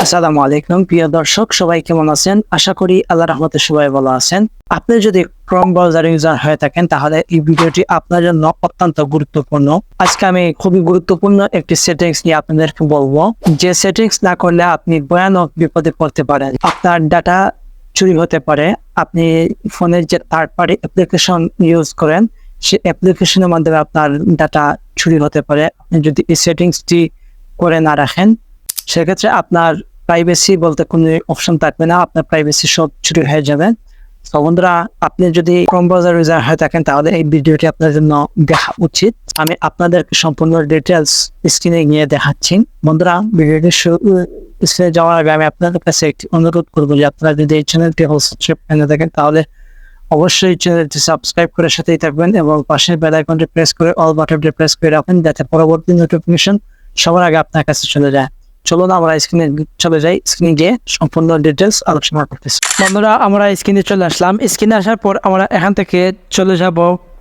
আসসালামু আলাইকুম প্রিয় দর্শক, সবাই কেমন আছেন? আশা করি আল্লাহর রহমতে সবাই ভালো আছেন। আপনি যদি ক্রোম ব্রাউজার ইউজার হয়ে থাকেন তাহলে এই ভিডিওটি আপনার জন্য অত্যন্ত গুরুত্বপূর্ণ। আজকে আমি খুবই গুরুত্বপূর্ণ একটি সেটিংস নিয়ে আপনাদেরকে বলবো, যে সেটিংস না করলে আপনি ভয়ানক বিপদে পড়তে পারেন। আপনার ডাটা চুরি হতে পারে। আপনি ফোনের যে থার্ড পার্টি অ্যাপ্লিকেশন ইউজ করেন, সেই অ্যাপ্লিকেশনের মাধ্যমে আপনার ডাটা চুরি হতে পারে। আপনি যদি এই সেটিংসটি করে না রাখেন, সেক্ষেত্রে আপনার প্রাইভেসি বলতে কোনো অপশন থাকবে না, আপনার প্রাইভেসি সব চুরি হয়ে যাবে। তো বন্ধুরা, আপনি যদি ক্রোম ব্রাউজার ইউজার হয়ে থাকেন তাহলে এই ভিডিওটি আপনার জন্য দেখা উচিত। আমি আপনাদেরকে সম্পূর্ণ ডিটেলস স্ক্রিনে গিয়ে দেখাচ্ছি। বন্ধুরা, ভিডিওটি স্ক্রিনে যাওয়ার আগে আমি আপনাদের কাছে একটি অনুরোধ করবো যে আপনারা যদি এই চ্যানেলটি সাবস্ক্রাইব করে থাকেন তাহলে অবশ্যই চ্যানেলটি সাবস্ক্রাইব করে সাথেই থাকবেন এবং পাশের বেল আইকনটি প্রেস করে অল বাটনটি প্রেস করে রাখবেন, যাতে পরবর্তী নোটিফিকেশন সবার আগে আপনার কাছে চলে যায়। চলুন আমরা স্ক্রিনে চলে যাই, স্ক্রিনে গিয়ে সম্পূর্ণ ডিটেলস আলোচনা করতেছি। বন্ধুরা, আমরা স্ক্রিনে চলে আসলাম। স্ক্রিনে আসার পর আমরা এখান থেকে চলে যাব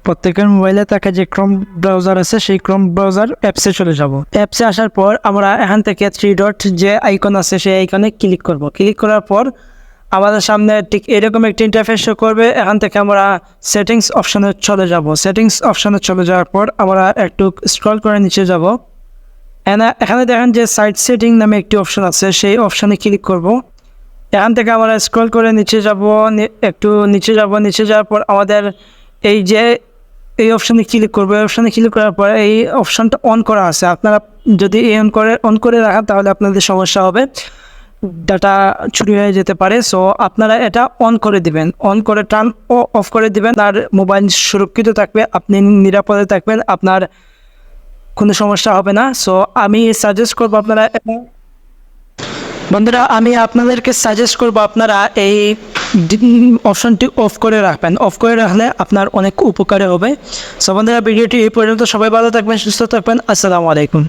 প্রত্যেকের মোবাইলে থাকা যে ক্রোম ব্রাউজার আছে সেই ক্রোম ব্রাউজার অ্যাপসে চলে যাব। অ্যাপসে আসার পর আমরা এখান থেকে 3 ডট যে আইকন আছে সেই আইকনে ক্লিক করব। ক্লিক করার পর আমাদের সামনে ঠিক এরকম একটি ইন্টারফেস শো করবে। এখান থেকে আমরা সেটিংস অপশনে চলে যাব। সেটিংস অপশনে চলে যাওয়ার পর আমরা একটু স্ক্রল করে নিচে যাব। এখানে দেখেন যে সাইট সেটিং নামে একটি অপশন আছে, সেই অপশনে ক্লিক করব। এখান থেকে আমরা স্ক্রল করে নিচে যাব, একটু নিচে যাওয়ার পর আমাদের এই অপশনে ক্লিক করবো। এই অপশনে ক্লিক করার পর এই অপশনটা অন করা আছে। আপনারা যদি অন করে রাখেন তাহলে আপনাদের সমস্যা হবে, ডাটা চুরি হয়ে যেতে পারে। সো আপনারা এটা অন করে দিবেন, অন করে টার্ন অফ করে দিবেন। আর মোবাইল সুরক্ষিত থাকবে, আপনি নিরাপদে থাকবেন, আপনার কোনো সমস্যা হবে না। সো আমি সাজেস্ট করবো আপনারা, বন্ধুরা আমি আপনাদেরকে সাজেস্ট করবো আপনারা এই অপশনটি অফ করে রাখবেন। অফ করে রাখলে আপনার অনেক উপকারে হবে। সো বন্ধুরা, ভিডিওটি এই পর্যন্ত। সবাই ভালো থাকবেন, সুস্থ থাকবেন। আসসালামু আলাইকুম।